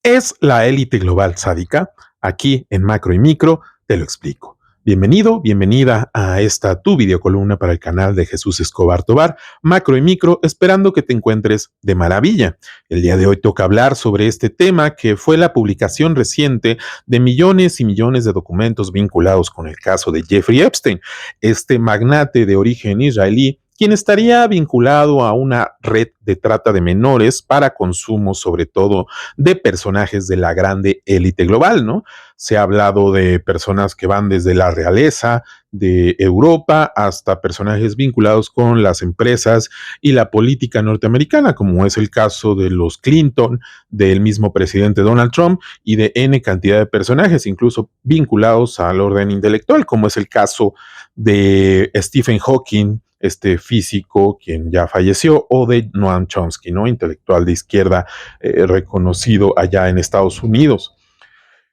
¿Es la élite global sádica? Aquí en Macro y Micro te lo explico. Bienvenido, bienvenida a esta tu videocolumna para el canal de Jesús Escobar Tobar, Macro y Micro, esperando que te encuentres de maravilla. El día de hoy toca hablar sobre este tema que fue la publicación reciente de millones y millones de documentos vinculados con el caso de Jeffrey Epstein, este magnate de origen israelí quien estaría vinculado a una red de trata de menores para consumo, sobre todo de personajes de la grande élite global, ¿no? Se ha hablado de personas que van desde la realeza de Europa hasta personajes vinculados con las empresas y la política norteamericana, como es el caso de los Clinton, del mismo presidente Donald Trump y de N cantidad de personajes, incluso vinculados al orden intelectual, como es el caso de Stephen Hawking, este físico quien ya falleció, o de Noam Chomsky, ¿no? Intelectual de izquierda reconocido allá en Estados Unidos.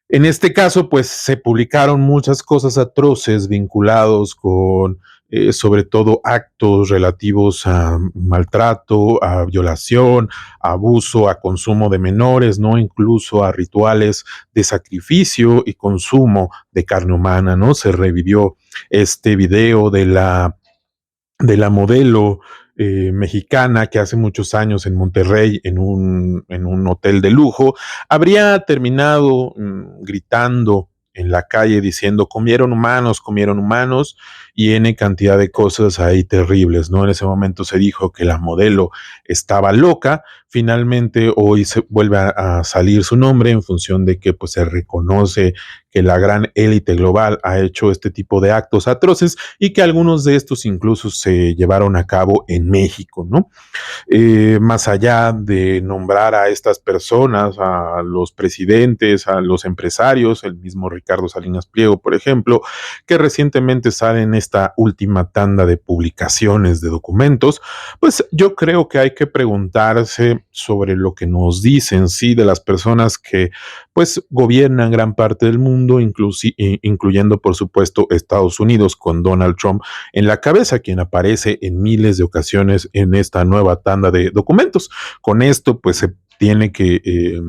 En este caso, pues se publicaron muchas cosas atroces vinculados con, sobre todo, actos relativos a maltrato, a violación, a abuso, a consumo de menores, ¿no? Incluso a rituales de sacrificio y consumo de carne humana, ¿no? Se revivió este video de la modelo mexicana que hace muchos años en Monterrey, en un hotel de lujo, habría terminado gritando en la calle diciendo comieron humanos y N cantidad de cosas ahí terribles, ¿no? En ese momento se dijo que la modelo estaba loca, finalmente hoy se vuelve a salir su nombre en función de que pues se reconoce que la gran élite global ha hecho este tipo de actos atroces y que algunos de estos incluso se llevaron a cabo en México, ¿no? Más allá de nombrar a estas personas, a los presidentes, a los empresarios, el mismo Ricardo Salinas Pliego, por ejemplo, que recientemente sale en esta última tanda de publicaciones de documentos, pues yo creo que hay que preguntarse sobre lo que nos dicen, sí, de las personas que pues gobiernan gran parte del mundo, incluyendo por supuesto Estados Unidos con Donald Trump en la cabeza, quien aparece en miles de ocasiones en esta nueva tanda de documentos. Con esto, pues se tiene que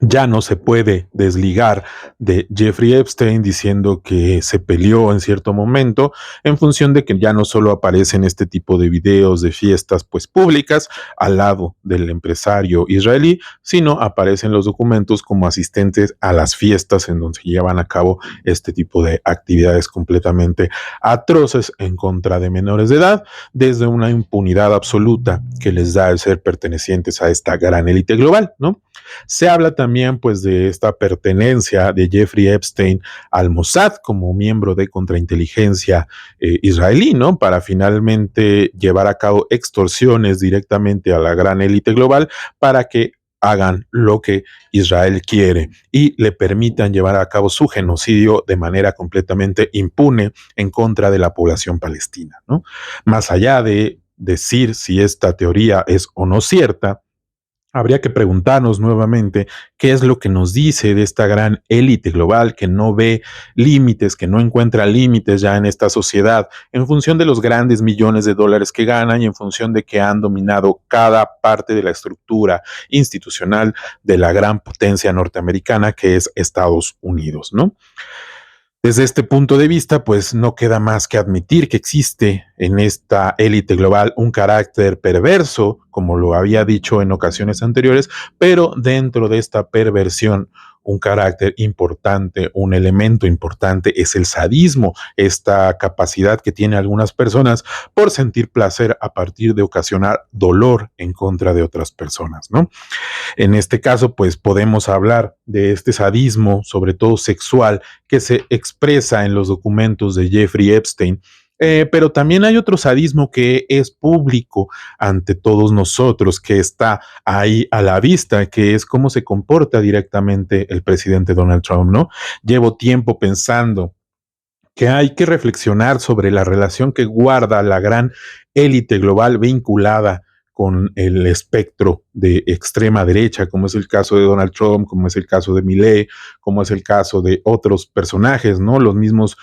ya no se puede desligar de Jeffrey Epstein diciendo que se peleó en cierto momento en función de que ya no solo aparecen este tipo de videos de fiestas pues públicas al lado del empresario israelí, sino aparecen los documentos como asistentes a las fiestas en donde se llevan a cabo este tipo de actividades completamente atroces en contra de menores de edad, desde una impunidad absoluta que les da el ser pertenecientes a esta gran élite global, ¿no? Se habla también pues de esta pertenencia de Jeffrey Epstein al Mossad como miembro de contrainteligencia israelí, ¿no? Para finalmente llevar a cabo extorsiones directamente a la gran élite global para que hagan lo que Israel quiere y le permitan llevar a cabo su genocidio de manera completamente impune en contra de la población palestina, ¿no? Más allá de decir si esta teoría es o no cierta, habría que preguntarnos nuevamente qué es lo que nos dice de esta gran élite global que no ve límites, que no encuentra límites ya en esta sociedad, en función de los grandes millones de dólares que ganan y en función de que han dominado cada parte de la estructura institucional de la gran potencia norteamericana que es Estados Unidos, ¿no? Desde este punto de vista, pues no queda más que admitir que existe en esta élite global un carácter perverso, como lo había dicho en ocasiones anteriores, pero dentro de esta perversión, un carácter importante, un elemento importante es el sadismo, esta capacidad que tienen algunas personas por sentir placer a partir de ocasionar dolor en contra de otras personas, ¿no? En este caso, pues podemos hablar de este sadismo, sobre todo sexual, que se expresa en los documentos de Jeffrey Epstein. Pero también hay otro sadismo que es público ante todos nosotros, que está ahí a la vista, que es cómo se comporta directamente el presidente Donald Trump, ¿no? Llevo tiempo pensando que hay que reflexionar sobre la relación que guarda la gran élite global vinculada con el espectro de extrema derecha, como es el caso de Donald Trump, como es el caso de Milei, como es el caso de otros personajes, ¿no? Los mismos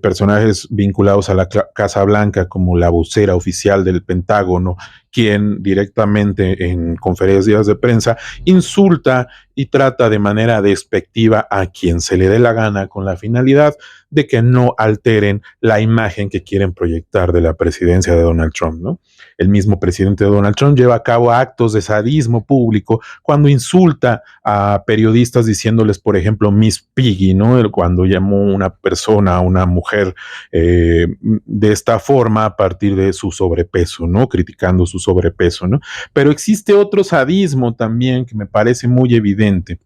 personajes vinculados a la Casa Blanca, como la vocera oficial del Pentágono, quien directamente en conferencias de prensa insulta y trata de manera despectiva a quien se le dé la gana con la finalidad de que no alteren la imagen que quieren proyectar de la presidencia de Donald Trump, ¿no? El mismo presidente Donald Trump lleva a cabo actos de sadismo público cuando insulta a periodistas diciéndoles, por ejemplo, Miss Piggy, ¿no? Cuando llamó a una persona, a una mujer de esta forma a partir de su sobrepeso, ¿no? Criticando su sobrepeso, ¿no? Pero existe otro sadismo también que me parece muy evidente,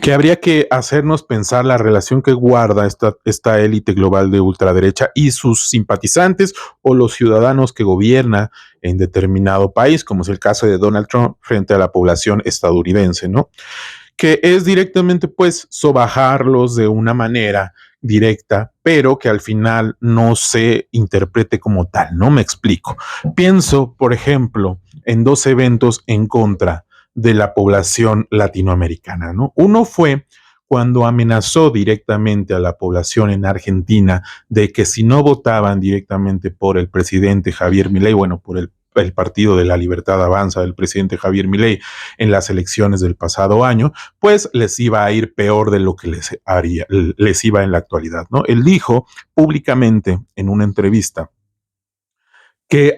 que habría que hacernos pensar la relación que guarda esta élite global de ultraderecha y sus simpatizantes o los ciudadanos que gobierna en determinado país, como es el caso de Donald Trump frente a la población estadounidense, ¿no? Que es directamente, pues, sobajarlos de una manera directa, pero que al final no se interprete como tal, ¿no? Me explico. Pienso, por ejemplo, en dos eventos en contra de la población latinoamericana, ¿no? Uno fue cuando amenazó directamente a la población en Argentina de que si no votaban directamente por el presidente Javier Milei, bueno, por el Partido de la Libertad Avanza del presidente Javier Milei en las elecciones del pasado año, pues les iba a ir peor de lo que les iba en la actualidad, ¿no? Él dijo públicamente en una entrevista que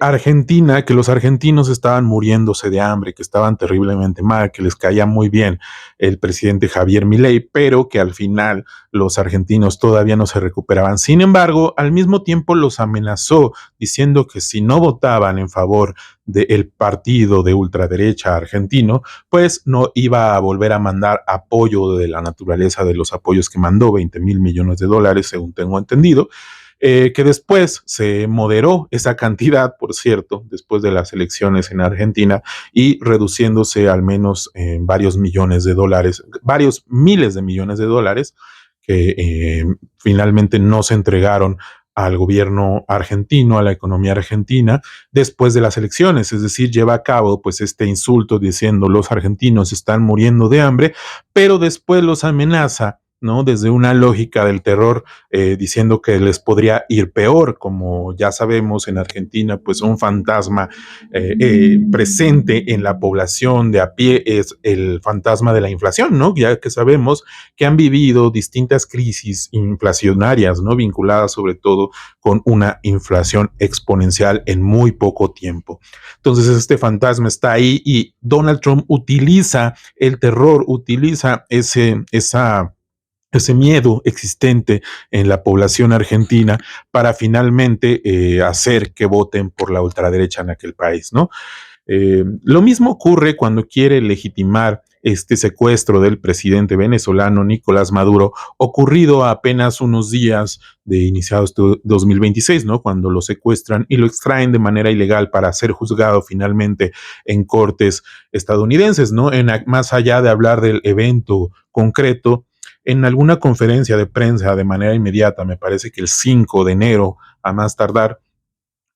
los argentinos estaban muriéndose de hambre, que estaban terriblemente mal, que les caía muy bien el presidente Javier Milei, pero que al final los argentinos todavía no se recuperaban. Sin embargo, al mismo tiempo los amenazó diciendo que si no votaban en favor del partido de ultraderecha argentino, pues no iba a volver a mandar apoyo de la naturaleza de los apoyos que mandó, 20 mil millones de dólares, según tengo entendido, que después se moderó esa cantidad, por cierto, después de las elecciones en Argentina y reduciéndose al menos en varios millones de dólares, varios miles de millones de dólares que finalmente no se entregaron al gobierno argentino, a la economía argentina, después de las elecciones. Es decir, lleva a cabo pues este insulto diciendo los argentinos están muriendo de hambre, pero después los amenaza, ¿no? Desde una lógica del terror, diciendo que les podría ir peor, como ya sabemos en Argentina, pues un fantasma presente en la población de a pie es el fantasma de la inflación, ¿no? Ya que sabemos que han vivido distintas crisis inflacionarias, ¿no? Vinculadas sobre todo con una inflación exponencial en muy poco tiempo. Entonces este fantasma está ahí y Donald Trump utiliza el terror, utiliza ese miedo existente en la población argentina para finalmente hacer que voten por la ultraderecha en aquel país, ¿no? Lo mismo ocurre cuando quiere legitimar este secuestro del presidente venezolano Nicolás Maduro, ocurrido a apenas unos días de iniciado este 2026, ¿no? Cuando lo secuestran y lo extraen de manera ilegal para ser juzgado finalmente en cortes estadounidenses, ¿no? Más allá de hablar del evento concreto, en alguna conferencia de prensa de manera inmediata, me parece que el 5 de enero a más tardar,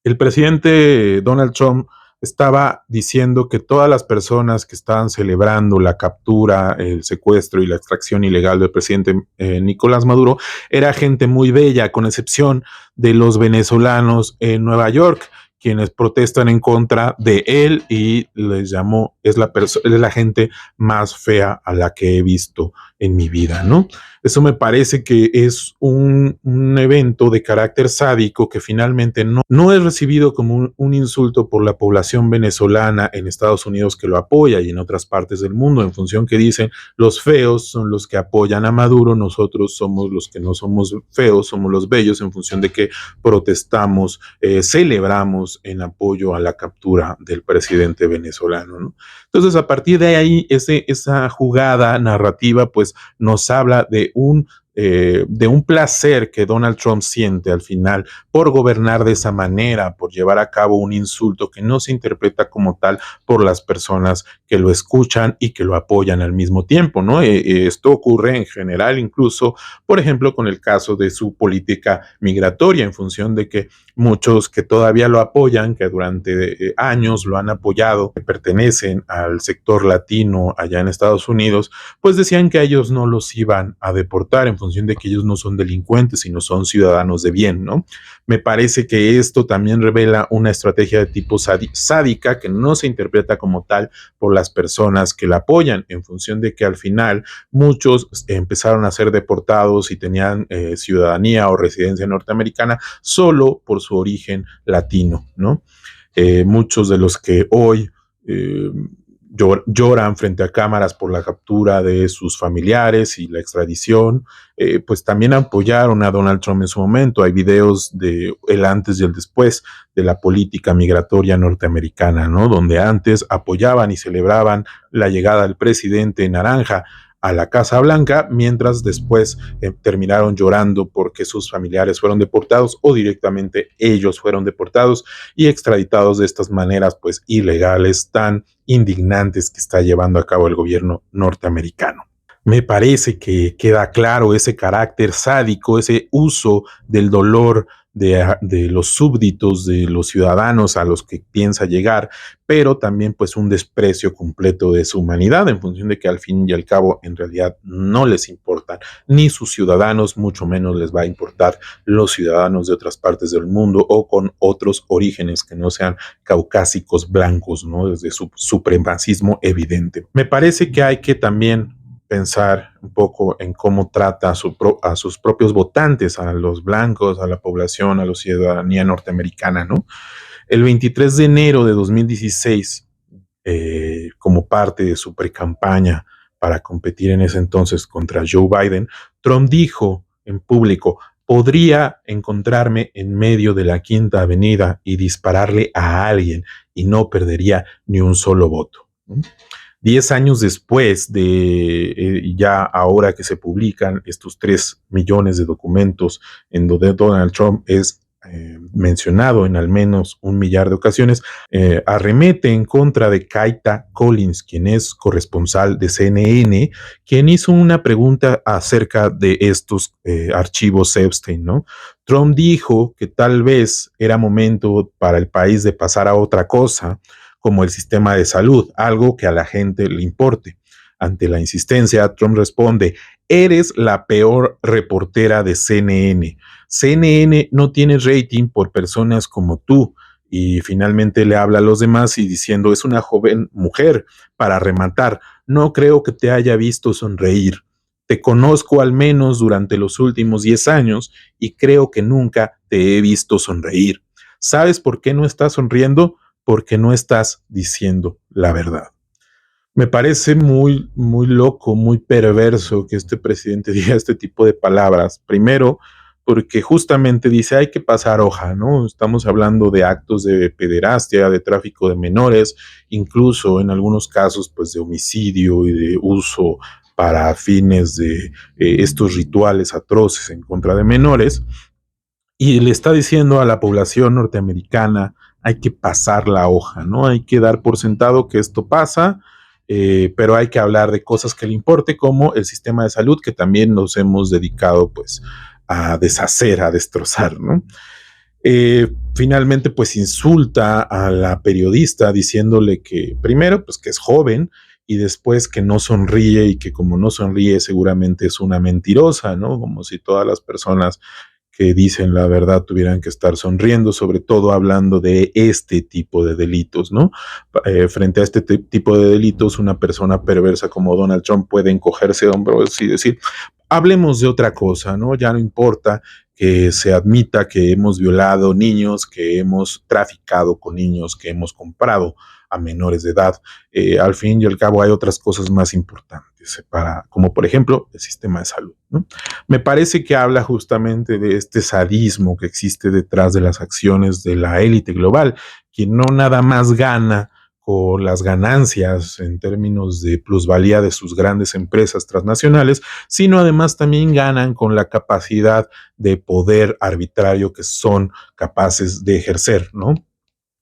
el presidente Donald Trump estaba diciendo que todas las personas que estaban celebrando la captura, el secuestro y la extracción ilegal del presidente Nicolás Maduro era gente muy bella, con excepción de los venezolanos en Nueva York, quienes protestan en contra de él y les llamó, es la gente más fea a la que he visto en mi vida, ¿no? Eso me parece que es un evento de carácter sádico que finalmente no es recibido como un insulto por la población venezolana en Estados Unidos que lo apoya y en otras partes del mundo, en función que dicen los feos son los que apoyan a Maduro, nosotros somos los que no somos feos, somos los bellos, en función de que protestamos, celebramos en apoyo a la captura del presidente venezolano, ¿no? Entonces, a partir de ahí, esa jugada narrativa, pues, nos habla de un de un placer que Donald Trump siente al final por gobernar de esa manera, por llevar a cabo un insulto que no se interpreta como tal por las personas que lo escuchan y que lo apoyan al mismo tiempo, ¿no? Esto ocurre en general, incluso, por ejemplo, con el caso de su política migratoria, en función de que muchos que todavía lo apoyan, que durante años lo han apoyado, que pertenecen al sector latino allá en Estados Unidos, pues decían que a ellos no los iban a deportar en función de que ellos no son delincuentes, sino son ciudadanos de bien, ¿no? Me parece que esto también revela una estrategia de tipo sádica que no se interpreta como tal por las personas que la apoyan, en función de que al final muchos empezaron a ser deportados y tenían ciudadanía o residencia norteamericana solo por su origen latino, ¿no? Muchos de los que hoy lloran frente a cámaras por la captura de sus familiares y la extradición, pues también apoyaron a Donald Trump en su momento. Hay videos de el antes y el después de la política migratoria norteamericana, ¿no? Donde antes apoyaban y celebraban la llegada del presidente naranja a la Casa Blanca, mientras después terminaron llorando porque sus familiares fueron deportados o directamente ellos fueron deportados y extraditados de estas maneras pues ilegales tan indignantes que está llevando a cabo el gobierno norteamericano. Me parece que queda claro ese carácter sádico, ese uso del dolor de los súbditos, de los ciudadanos a los que piensa llegar, pero también pues un desprecio completo de su humanidad en función de que al fin y al cabo en realidad no les importan ni sus ciudadanos, mucho menos les va a importar los ciudadanos de otras partes del mundo o con otros orígenes que no sean caucásicos blancos, ¿no? Desde su supremacismo evidente. Me parece que hay que también pensar un poco en cómo trata a sus propios votantes, a los blancos, a la población, a la ciudadanía norteamericana, ¿no? El 23 de enero de 2016, como parte de su precampaña para competir en ese entonces contra Joe Biden, Trump dijo en público: podría encontrarme en medio de la Quinta Avenida y dispararle a alguien y no perdería ni un solo voto. 10 años después de ya ahora que se publican estos 3 millones de documentos en donde Donald Trump es mencionado en al menos 1 millar de ocasiones, arremete en contra de Kaita Collins, quien es corresponsal de CNN, quien hizo una pregunta acerca de estos archivos Epstein, ¿no? Trump dijo que tal vez era momento para el país de pasar a otra cosa, como el sistema de salud, algo que a la gente le importe. Ante la insistencia, Trump responde: eres la peor reportera de CNN. CNN no tiene rating por personas como tú. Y finalmente le habla a los demás y diciendo: es una joven mujer. Para rematar, no creo que te haya visto sonreír. Te conozco al menos durante los últimos 10 años y creo que nunca te he visto sonreír. ¿Sabes por qué no estás sonriendo? Porque no estás diciendo la verdad. Me parece muy, muy loco, muy perverso que este presidente diga este tipo de palabras. Primero, porque justamente dice hay que pasar hoja, ¿no? Estamos hablando de actos de pederastia, de tráfico de menores, incluso en algunos casos, pues de homicidio y de uso para fines de estos rituales atroces en contra de menores. Y le está diciendo a la población norteamericana: hay que pasar la hoja, ¿no? Hay que dar por sentado que esto pasa, pero hay que hablar de cosas que le importe, como el sistema de salud, que también nos hemos dedicado pues a deshacer, a destrozar, ¿no? Finalmente pues insulta a la periodista diciéndole que primero pues que es joven y después que no sonríe y que como no sonríe seguramente es una mentirosa, ¿no? Como si todas las personas que dicen la verdad tuvieran que estar sonriendo, sobre todo hablando de este tipo de delitos, ¿no? Frente a este tipo de delitos, una persona perversa como Donald Trump puede encogerse de hombros y decir: hablemos de otra cosa, ¿no? Ya no importa que se admita que hemos violado niños, que hemos traficado con niños, que hemos comprado a menores de edad. Al fin y al cabo hay otras cosas más importantes, como por ejemplo el sistema de salud, ¿no? Me parece que habla justamente de este sadismo que existe detrás de las acciones de la élite global, quien no nada más gana con las ganancias en términos de plusvalía de sus grandes empresas transnacionales, sino además también ganan con la capacidad de poder arbitrario que son capaces de ejercer, ¿no?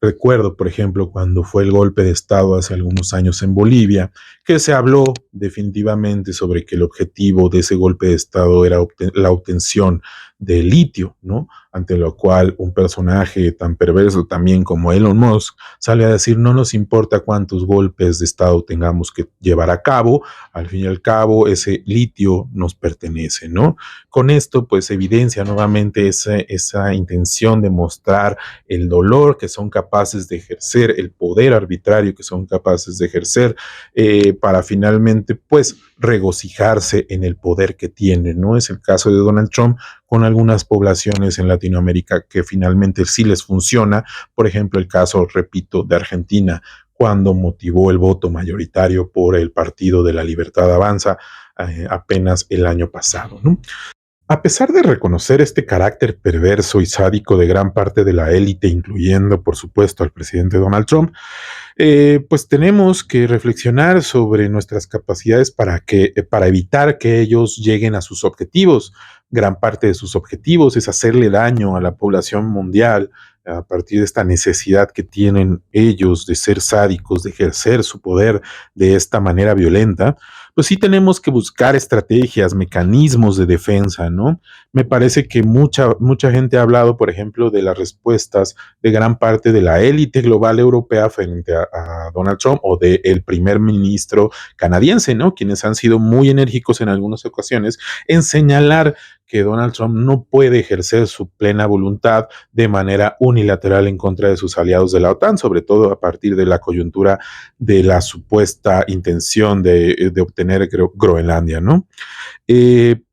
Recuerdo, por ejemplo, cuando fue el golpe de Estado hace algunos años en Bolivia, que se habló definitivamente sobre que el objetivo de ese golpe de Estado era la obtención de litio, ¿no? Ante lo cual un personaje tan perverso también como Elon Musk sale a decir: no nos importa cuántos golpes de Estado tengamos que llevar a cabo, al fin y al cabo ese litio nos pertenece, ¿no? Con esto pues evidencia nuevamente esa intención de mostrar el dolor que son capaces de ejercer, el poder arbitrario que son capaces de ejercer, para finalmente pues regocijarse en el poder que tienen, ¿no? Es el caso de Donald Trump con algunas poblaciones en Latinoamérica que finalmente sí les funciona. Por ejemplo, el caso, repito, de Argentina, cuando motivó el voto mayoritario por el Partido de la Libertad Avanza apenas el año pasado, ¿no? A pesar de reconocer este carácter perverso y sádico de gran parte de la élite, incluyendo, por supuesto, al presidente Donald Trump, pues tenemos que reflexionar sobre nuestras capacidades para evitar que ellos lleguen a sus objetivos. Gran parte de sus objetivos es hacerle daño a la población mundial a partir de esta necesidad que tienen ellos de ser sádicos, de ejercer su poder de esta manera violenta. Pues sí tenemos que buscar estrategias, mecanismos de defensa, ¿no? Me parece que mucha gente ha hablado, por ejemplo, de las respuestas de gran parte de la élite global europea frente a Donald Trump o del primer ministro canadiense, ¿no? Quienes han sido muy enérgicos en algunas ocasiones en señalar que Donald Trump no puede ejercer su plena voluntad de manera unilateral en contra de sus aliados de la OTAN, sobre todo a partir de la coyuntura de la supuesta intención de obtener Groenlandia, ¿no?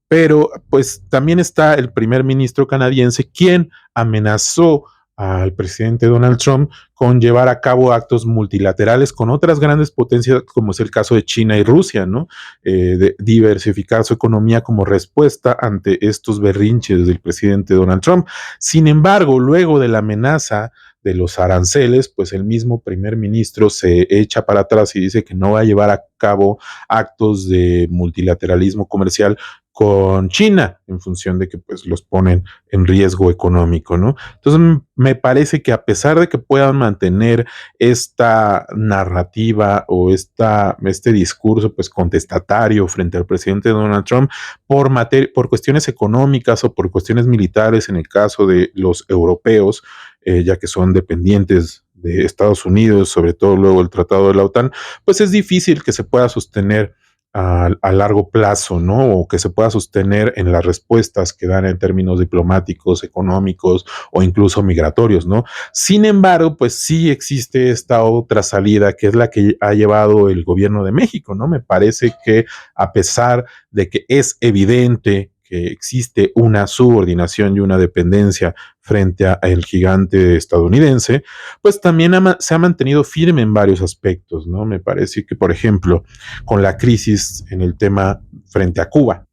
Pero pues también está el primer ministro canadiense quien amenazó al presidente Donald Trump con llevar a cabo actos multilaterales con otras grandes potencias, como es el caso de China y Rusia, ¿no? De diversificar su economía como respuesta ante estos berrinches del presidente Donald Trump. Sin embargo, luego de la amenaza de los aranceles, pues el mismo primer ministro se echa para atrás y dice que no va a llevar a cabo actos de multilateralismo comercial con China, en función de que pues los ponen en riesgo económico, ¿no? Entonces me parece que a pesar de que puedan mantener esta narrativa o este discurso pues contestatario frente al presidente Donald Trump por cuestiones económicas o por cuestiones militares en el caso de los europeos, ya que son dependientes de Estados Unidos, sobre todo luego el tratado de la OTAN, pues es difícil que se pueda sostener a largo plazo, ¿no? O que se pueda sostener en las respuestas que dan en términos diplomáticos, económicos o incluso migratorios, ¿no? Sin embargo, pues sí existe esta otra salida que es la que ha llevado el gobierno de México, ¿no? Me parece que a pesar de que es evidente que existe una subordinación y una dependencia frente al gigante estadounidense, pues también se ha mantenido firme en varios aspectos, ¿no? Me parece que, por ejemplo, con la crisis en el tema frente a Cuba,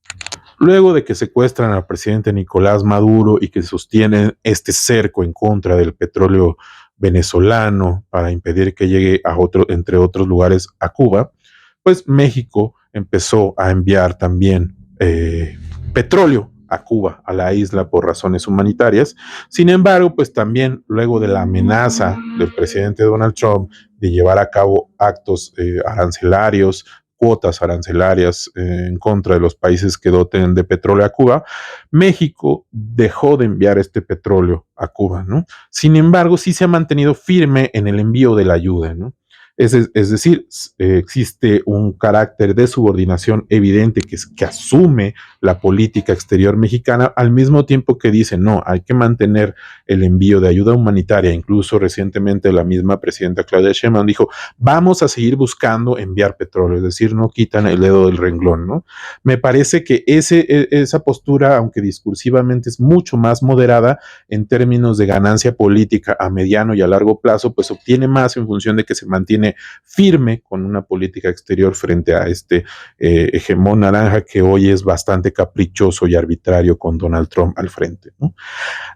luego de que secuestran al presidente Nicolás Maduro y que sostienen este cerco en contra del petróleo venezolano para impedir que llegue entre otros lugares, a Cuba, pues México empezó a enviar también petróleo a Cuba, a la isla, por razones humanitarias. Sin embargo, pues también luego de la amenaza del presidente Donald Trump de llevar a cabo actos arancelarios, cuotas arancelarias en contra de los países que doten de petróleo a Cuba, México dejó de enviar este petróleo a Cuba, ¿no? Sin embargo, sí se ha mantenido firme en el envío de la ayuda, ¿no? Es decir, existe un carácter de subordinación evidente que asume la política exterior mexicana, al mismo tiempo que dice: no, hay que mantener el envío de ayuda humanitaria. Incluso recientemente la misma presidenta Claudia Sheinbaum dijo: vamos a seguir buscando enviar petróleo, es decir, no quitan el dedo del renglón, ¿no? Me parece que esa postura, aunque discursivamente es mucho más moderada, en términos de ganancia política a mediano y a largo plazo, pues obtiene más en función de que se mantiene mantiene firme con una política exterior frente a este hegemón naranja que hoy es bastante caprichoso y arbitrario con Donald Trump al frente, ¿no?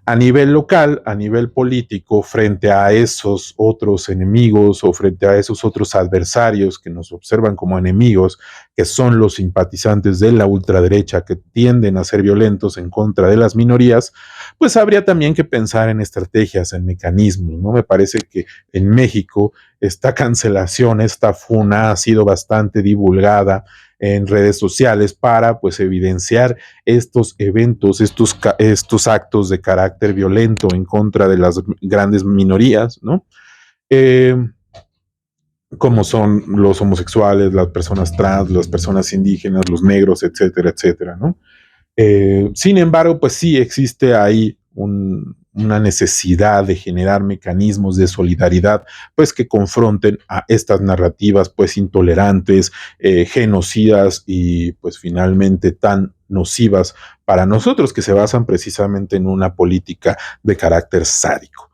A nivel local, a nivel político, frente a esos otros enemigos o frente a esos otros adversarios que nos observan como enemigos, que son los simpatizantes de la ultraderecha que tienden a ser violentos en contra de las minorías, pues habría también que pensar en estrategias, en mecanismos, ¿no? Me parece que en México esta cancelación, esta funa ha sido bastante divulgada en redes sociales para pues evidenciar estos eventos, estos actos de carácter violento en contra de las grandes minorías, ¿no? Eh, como son los homosexuales, las personas trans, las personas indígenas, los negros, etcétera, etcétera, ¿no? Sin embargo, pues sí existe ahí una necesidad de generar mecanismos de solidaridad, pues que confronten a estas narrativas, pues intolerantes, genocidas y pues finalmente tan nocivas para nosotros, que se basan precisamente en una política de carácter sádico.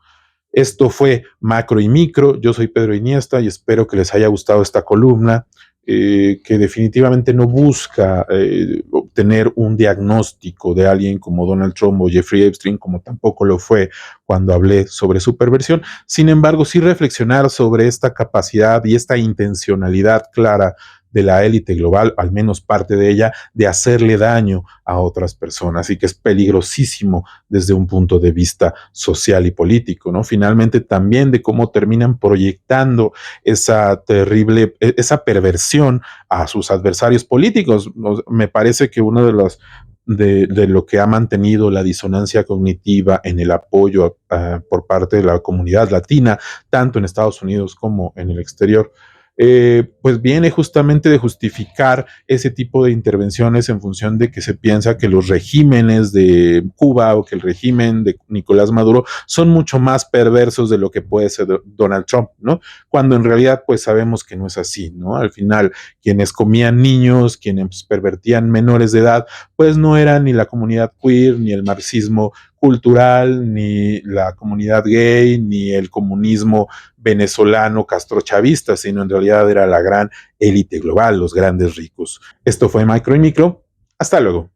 Esto fue Macro y Micro. Yo soy Pedro Iniesta y espero que les haya gustado esta columna, que definitivamente no busca obtener un diagnóstico de alguien como Donald Trump o Jeffrey Epstein, como tampoco lo fue cuando hablé sobre su perversión. Sin embargo, sí reflexionar sobre esta capacidad y esta intencionalidad clara de la élite global, al menos parte de ella, de hacerle daño a otras personas y que es peligrosísimo desde un punto de vista social y político, ¿no? Finalmente también de cómo terminan proyectando esa terrible, esa perversión a sus adversarios políticos. Me parece que uno de los de lo que ha mantenido la disonancia cognitiva en el apoyo por parte de la comunidad latina, tanto en Estados Unidos como en el exterior, pues viene justamente de justificar ese tipo de intervenciones en función de que se piensa que los regímenes de Cuba o que el régimen de Nicolás Maduro son mucho más perversos de lo que puede ser Donald Trump, ¿no? Cuando en realidad pues sabemos que no es así, ¿no? Al final quienes comían niños, quienes pervertían menores de edad, pues no eran ni la comunidad queer, ni el marxismo cultural, ni la comunidad gay, ni el comunismo venezolano castrochavista, sino en realidad era la gran élite global, los grandes ricos. Esto fue Macro y Micro. Hasta luego.